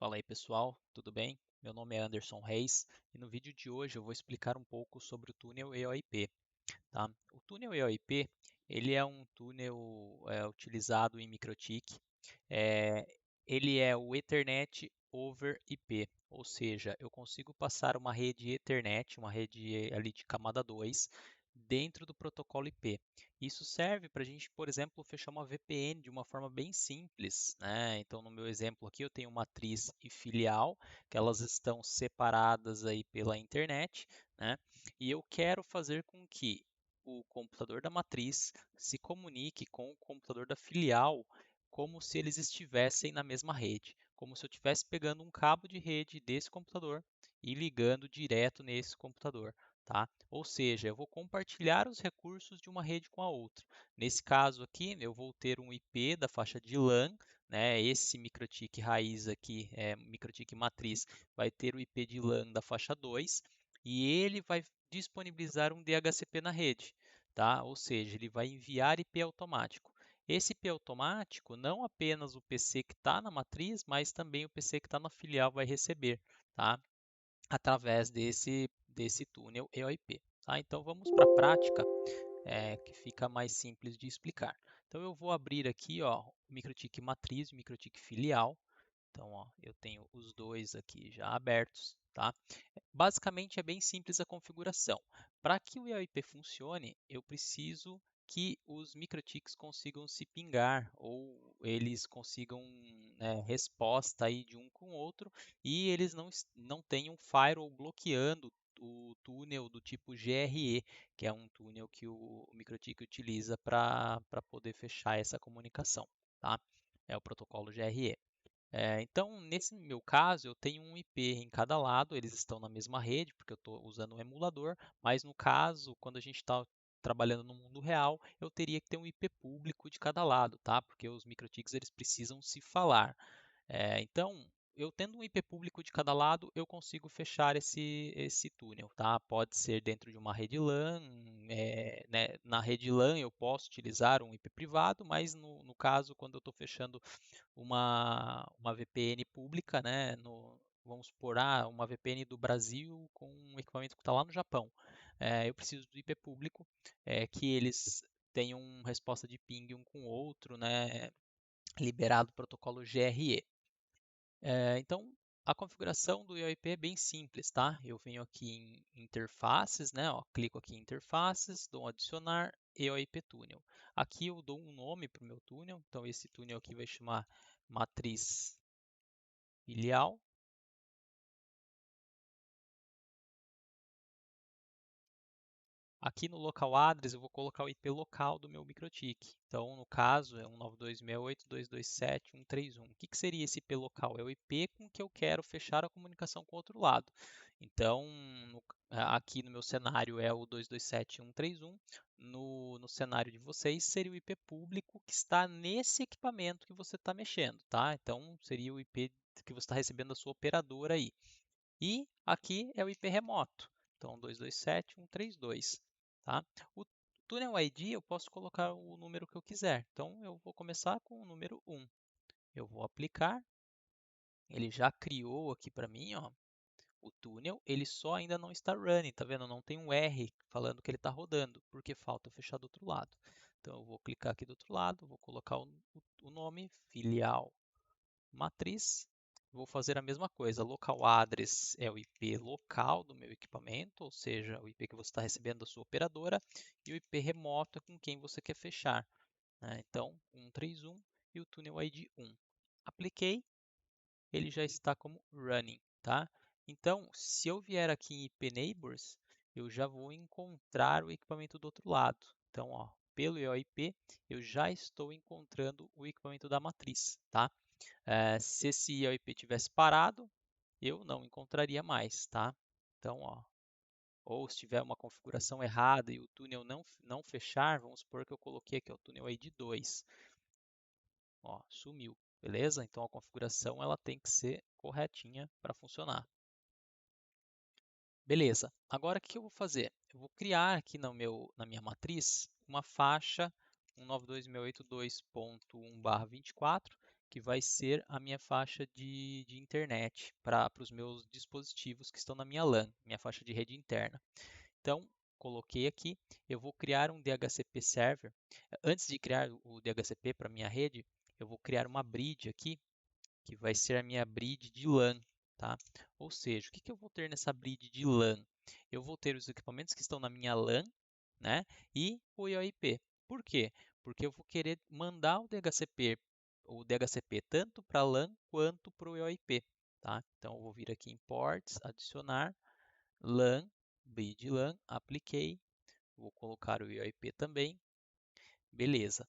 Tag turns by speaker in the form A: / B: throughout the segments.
A: Fala aí pessoal, tudo bem? Meu nome é Anderson Reis e no vídeo de hoje eu vou explicar um pouco sobre o túnel EOIP. Tá? O túnel EOIP ele é um túnel utilizado em MikroTik. É, ele é o Ethernet over IP, ou seja, eu consigo passar uma rede Ethernet, uma rede ali de camada 2, dentro do protocolo IP. Isso serve para a gente, por exemplo, fechar uma VPN de uma forma bem simples, né? Então, no meu exemplo aqui, eu tenho matriz e filial, que elas estão separadas aí pela internet, né? E eu quero fazer com que o computador da matriz se comunique com o computador da filial como se eles estivessem na mesma rede, como se eu estivesse pegando um cabo de rede desse computador e ligando direto nesse computador. Tá? Ou seja, eu vou compartilhar os recursos de uma rede com a outra. Nesse caso aqui, eu vou ter um IP da faixa de LAN, né? Esse MikroTik raiz aqui, MikroTik matriz, vai ter o IP de LAN da faixa 2 e ele vai disponibilizar um DHCP na rede, tá? Ou seja, ele vai enviar IP automático. Esse IP automático, não apenas o PC que está na matriz, mas também o PC que está na filial vai receber, tá? Através desse túnel EOIP. Tá? Então vamos para a prática, que fica mais simples de explicar. Então eu vou abrir aqui ó, o MikroTik matriz e o MikroTik filial. Então ó, eu tenho os dois aqui já abertos. Tá? Basicamente é bem simples a configuração. Para que o EOIP funcione, eu preciso que os MikroTiks consigam se pingar ou eles consigam resposta aí de um com o outro e eles não tenham firewall bloqueando o túnel do tipo GRE, que é um túnel que o MikroTik utiliza para poder fechar essa comunicação. Tá? É o protocolo GRE. Então, nesse meu caso, eu tenho um IP em cada lado, eles estão na mesma rede, porque eu estou usando um emulador, mas no caso, quando a gente está trabalhando no mundo real, eu teria que ter um IP público de cada lado, tá? Porque os MikroTiks eles precisam se falar. Então, eu tendo um IP público de cada lado, eu consigo fechar esse túnel, tá? Pode ser dentro de uma rede LAN, né? Na rede LAN eu posso utilizar um IP privado, mas no caso, quando eu estou fechando uma VPN pública, né? Vamos supor, uma VPN do Brasil com um equipamento que está lá no Japão. Eu preciso do IP público, que eles tenham resposta de ping um com o outro, né? Liberado o protocolo GRE. Então, a configuração do IOIP é bem simples, tá? Eu venho aqui em interfaces, né? Ó, clico aqui em interfaces, dou um adicionar EOIP túnel. Aqui eu dou um nome para o meu túnel, então esse túnel aqui vai chamar matriz filial. Aqui no local address eu vou colocar o IP local do meu MikroTik. Então, no caso, é 192.68.227.131. O que seria esse IP local? É o IP com que eu quero fechar a comunicação com o outro lado. Então, aqui no meu cenário é o 227.131. No cenário de vocês seria o IP público que está nesse equipamento que você está mexendo, tá? Então, seria o IP que você está recebendo da sua operadora aí. E aqui é o IP remoto. Então, 227.132. Tá? O Tunnel ID eu posso colocar o número que eu quiser. Então, eu vou começar com o número 1. Eu vou aplicar. Ele já criou aqui para mim, ó, o túnel. Ele só ainda não está running, tá vendo? Não tem um R falando que ele está rodando, porque falta eu fechar do outro lado. Então, eu vou clicar aqui do outro lado, vou colocar o nome, filial matriz. Vou fazer a mesma coisa. Local address é o IP local do meu equipamento, ou seja, o IP que você está recebendo da sua operadora, e o IP remoto é com quem você quer fechar. Né? Então, 131 e o túnel ID 1. Apliquei, ele já está como running. Tá? Então, se eu vier aqui em IP Neighbors, eu já vou encontrar o equipamento do outro lado. Então, ó, pelo EOIP, eu já estou encontrando o equipamento da matriz. Tá? Se esse IOIP tivesse parado, eu não encontraria mais, tá? Então, ó, ou se tiver uma configuração errada e o túnel não fechar, vamos supor que eu coloquei aqui o túnel ID 2, ó, sumiu, beleza? Então a configuração ela tem que ser corretinha para funcionar. Beleza, agora o que eu vou fazer? Eu vou criar aqui na minha matriz uma faixa 192.168.2.1/24, que vai ser a minha faixa de internet para os meus dispositivos que estão na minha LAN, minha faixa de rede interna. Então, coloquei aqui, eu vou criar um DHCP server. Antes de criar o DHCP para minha rede, eu vou criar uma bridge aqui, que vai ser a minha bridge de LAN, tá? Ou seja, o que eu vou ter nessa bridge de LAN? Eu vou ter os equipamentos que estão na minha LAN, né? E o IOIP. Por quê? Porque eu vou querer mandar o DHCP tanto para LAN quanto para o IOIP, tá? Então eu vou vir aqui em ports, adicionar LAN, bridge LAN, apliquei, vou colocar o IOIP também, beleza.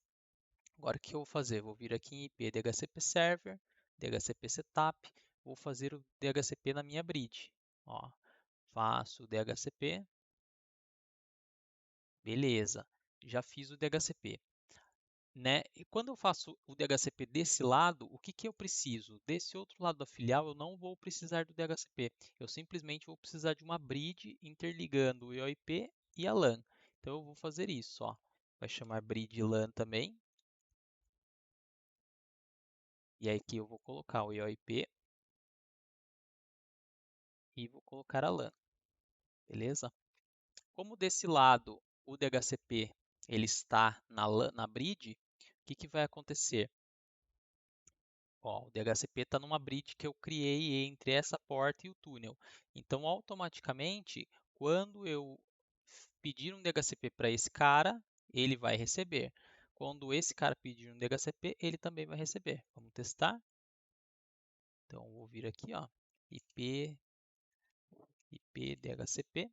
A: Agora o que eu vou fazer? Vou vir aqui em IP DHCP Server, DHCP Setup, vou fazer o DHCP na minha bridge. Ó, faço o DHCP, beleza, já fiz o DHCP. Né? E quando eu faço o DHCP desse lado, o que, que eu preciso? Desse outro lado da filial, eu não vou precisar do DHCP. Eu simplesmente vou precisar de uma bridge interligando o IOIP e a LAN. Então eu vou fazer isso. Ó. Vai chamar bridge LAN também. E aí aqui eu vou colocar o IOIP e vou colocar a LAN. Beleza? Como desse lado o DHCP ele está na bridge, o que, que vai acontecer? Ó, o DHCP está numa bridge que eu criei entre essa porta e o túnel. Então, automaticamente, quando eu pedir um DHCP para esse cara, ele vai receber. Quando esse cara pedir um DHCP, ele também vai receber. Vamos testar? Então, vou vir aqui, ó, IP DHCP.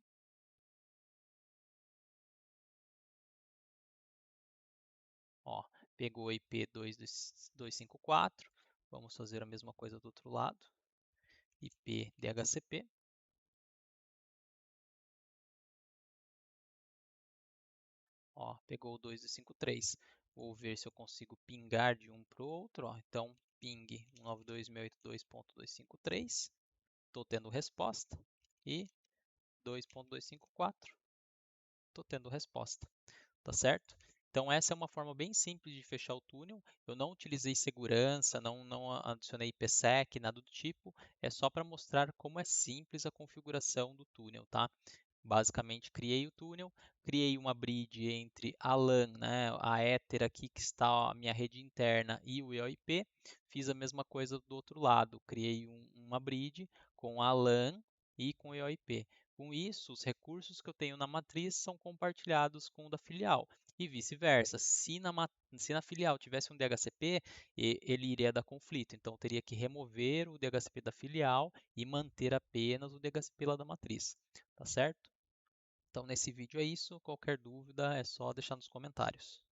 A: Ó, pegou a IP 254. Vamos fazer a mesma coisa do outro lado. IP DHCP. Ó, pegou o 253. Vou ver se eu consigo pingar de um para o outro. Ó. Então, ping 192.168.253. Estou tendo resposta. E 2.254. Estou tendo resposta. Tá certo? Então, essa é uma forma bem simples de fechar o túnel. Eu não utilizei segurança, não adicionei IPsec, nada do tipo. É só para mostrar como é simples a configuração do túnel, tá? Basicamente, criei o túnel, criei uma bridge entre a LAN, né, a Ether aqui que está a minha rede interna e o IOIP. Fiz a mesma coisa do outro lado, criei uma bridge com a LAN e com o IOIP. Com isso, os recursos que eu tenho na matriz são compartilhados com o da filial e vice-versa. Se na filial tivesse um DHCP, ele iria dar conflito, então eu teria que remover o DHCP da filial e manter apenas o DHCP lá da matriz, tá certo? Então, nesse vídeo é isso. Qualquer dúvida é só deixar nos comentários.